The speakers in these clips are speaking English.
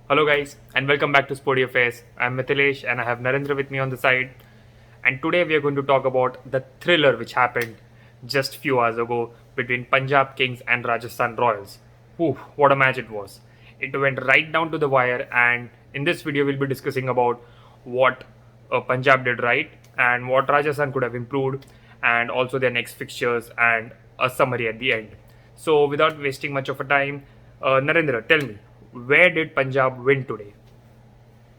Hello guys and welcome back to Sportyaffairs. I'm Mithilesh and I have Narendra with me on the side. And today we are going to talk about the thriller which happened just few hours ago between Punjab Kings and Rajasthan Royals. Ooh, what a match it was. It went right down to the wire, and in this video we'll be discussing about what Punjab did right and what Rajasthan could have improved, and also their next fixtures and a summary at the end. So without wasting much of a time, Narendra, tell me, where did Punjab win today?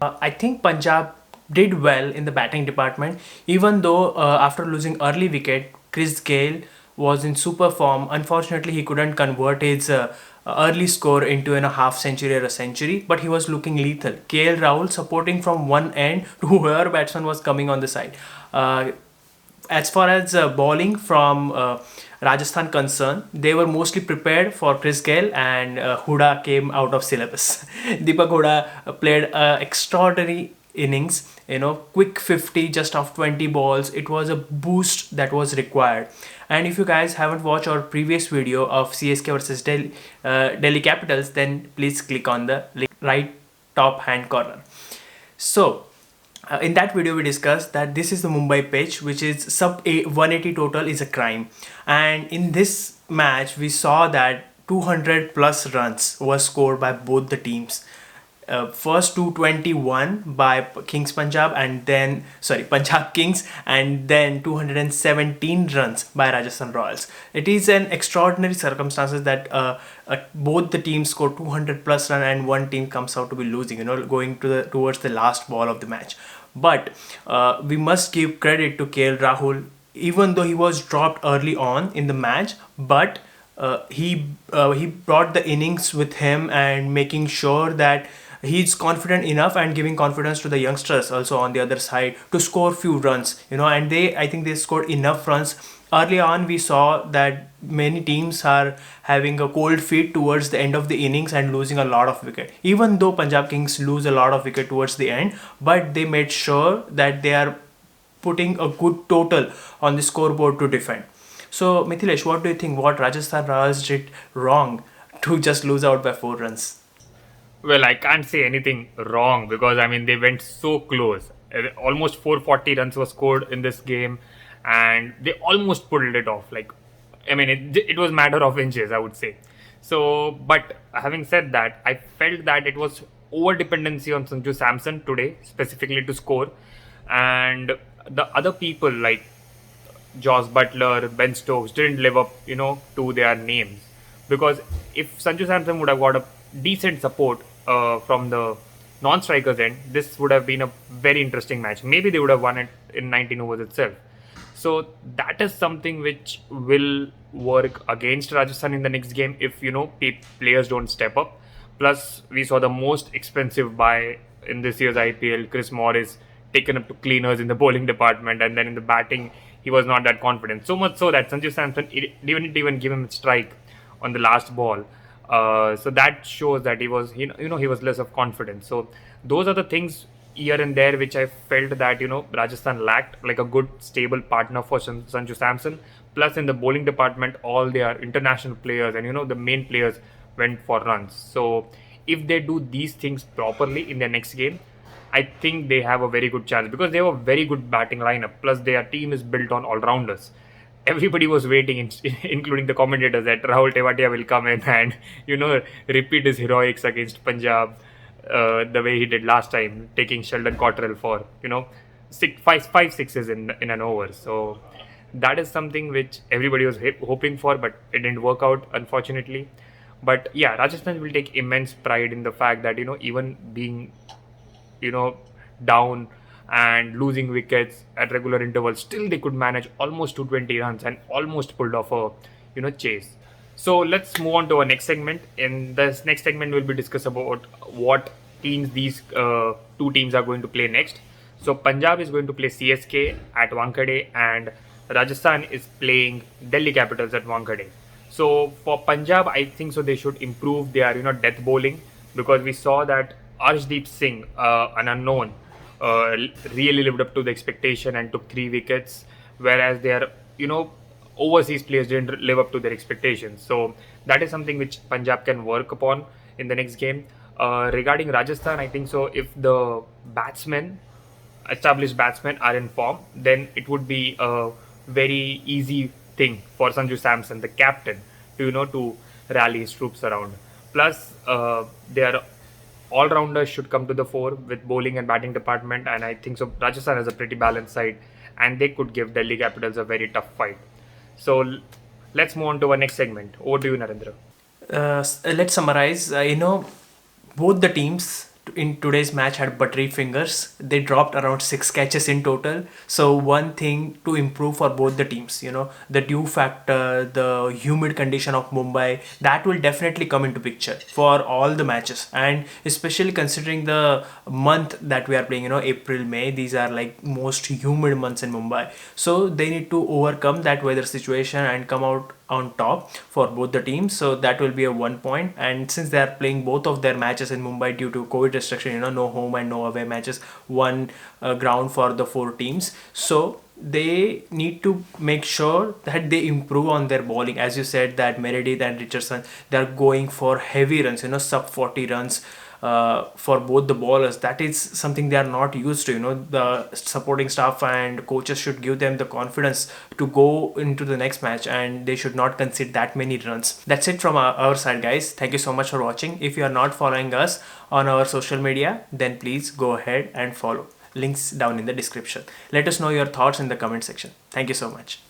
I think Punjab did well in the batting department, even though after losing early wicket, Chris Gale was in super form. Unfortunately, he couldn't convert his early score into a half century or a century, but he was looking lethal. KL Rahul supporting from one end to whoever batsman was coming on the side. As far as bowling from Rajasthan concerned, they were mostly prepared for Chris Gale, and Huda came out of syllabus. Deepak Huda played extraordinary innings, quick 50 just off 20 balls. It was a boost that was required. And if you guys haven't watched our previous video of CSK versus Delhi Capitals, then please click on the link right top hand corner. So, in that video we discussed that this is the Mumbai pitch, which is sub 180 total is a crime, and in this match we saw that 200 plus runs were scored by both the teams. First 221 by Kings Punjab, and then Punjab Kings, and then 217 runs by Rajasthan Royals. It is an extraordinary circumstances that both the teams score 200 plus run and one team comes out to be losing, going to towards the last ball of the match. But we must give credit to KL Rahul, even though he was dropped early on in the match, but he brought the innings with him and making sure that he's confident enough and giving confidence to the youngsters also on the other side to score few runs, and I think they scored enough runs. Early on we saw that many teams are having a cold feet towards the end of the innings and losing a lot of wicket, even though Punjab Kings lose a lot of wicket towards the end, but they made sure that they are putting a good total on the scoreboard to defend. So Mithilesh, what do you think, what Rajasthan Royals did wrong to just lose out by 4 runs? Well, I can't say anything wrong because I mean they went so close. Almost 440 runs were scored in this game, and they almost pulled it off. Like, I mean, it was matter of inches, I would say. So, but having said that, I felt that it was over dependency on Sanju Samson today, specifically to score, and the other people like Josh Butler, Ben Stokes didn't live up, to their names. Because if Sanju Samson would have got a decent support from the non-strikers end, this would have been a very interesting match. Maybe they would have won it in 19 overs itself. So that is something which will work against Rajasthan in the next game if players don't step up. Plus, we saw the most expensive buy in this year's IPL, Chris Morris, taken up to cleaners in the bowling department, and then in the batting, he was not that confident. So much so that Sanju Samson didn't even give him a strike on the last ball. So that shows that he was, he was less of confidence. So those are the things here and there which I felt that Rajasthan lacked, like a good stable partner for Sanju Samson. Plus in the bowling department, all their international players and the main players went for runs. So if they do these things properly in their next game, I think they have a very good chance because they have a very good batting lineup. Plus their team is built on all rounders. Everybody was waiting, including the commentators, that Rahul Tewatia will come in and repeat his heroics against Punjab the way he did last time, taking Sheldon Cottrell for five sixes in an over. So that is something which everybody was hoping for, but it didn't work out, unfortunately. But yeah, Rajasthan will take immense pride in the fact that even being down and losing wickets at regular intervals, still they could manage almost 220 runs and almost pulled off a chase. So let's move on to our next segment. In this next segment, we'll be discuss about what teams these two teams are going to play next. So Punjab is going to play CSK at Wankhede, and Rajasthan is playing Delhi Capitals at Wankhede. So for Punjab, I think so they should improve their death bowling, because we saw that Arshdeep Singh, an unknown, really lived up to the expectation and took 3 wickets, whereas their overseas players didn't live up to their expectations. So that is something which Punjab can work upon in the next game. Regarding Rajasthan, I think so. If the established batsmen are in form, then it would be a very easy thing for Sanju Samson, the captain, to rally his troops around. Plus, their all-rounders should come to the fore with bowling and batting department, and I think so. Rajasthan has a pretty balanced side, and they could give Delhi Capitals a very tough fight. So let's move on to our next segment. Over to you, Narendra. Let's summarize. Both the teams in today's match had buttery fingers. They dropped around 6 catches in total. So one thing to improve for both the teams, the dew factor, the humid condition of Mumbai, that will definitely come into picture for all the matches. And especially considering the month that we are playing, April, May, these are like most humid months in Mumbai. So they need to overcome that weather situation and come out on top for both the teams. So that will be a 1 point. And since they are playing both of their matches in Mumbai due to COVID restriction, no home and no away matches, one ground for the 4 teams. So they need to make sure that they improve on their bowling. As you said, that Meredith and Richardson, they are going for heavy runs, sub 40 runs. For both the bowlers, that is something they are not used to. The supporting staff and coaches should give them the confidence to go into the next match, and they should not concede that many runs. That's it from our side, guys. Thank you so much for watching. If you are not following us on our social media, then please go ahead and follow. Links down in the description. Let us know your thoughts in the comment section. Thank you so much.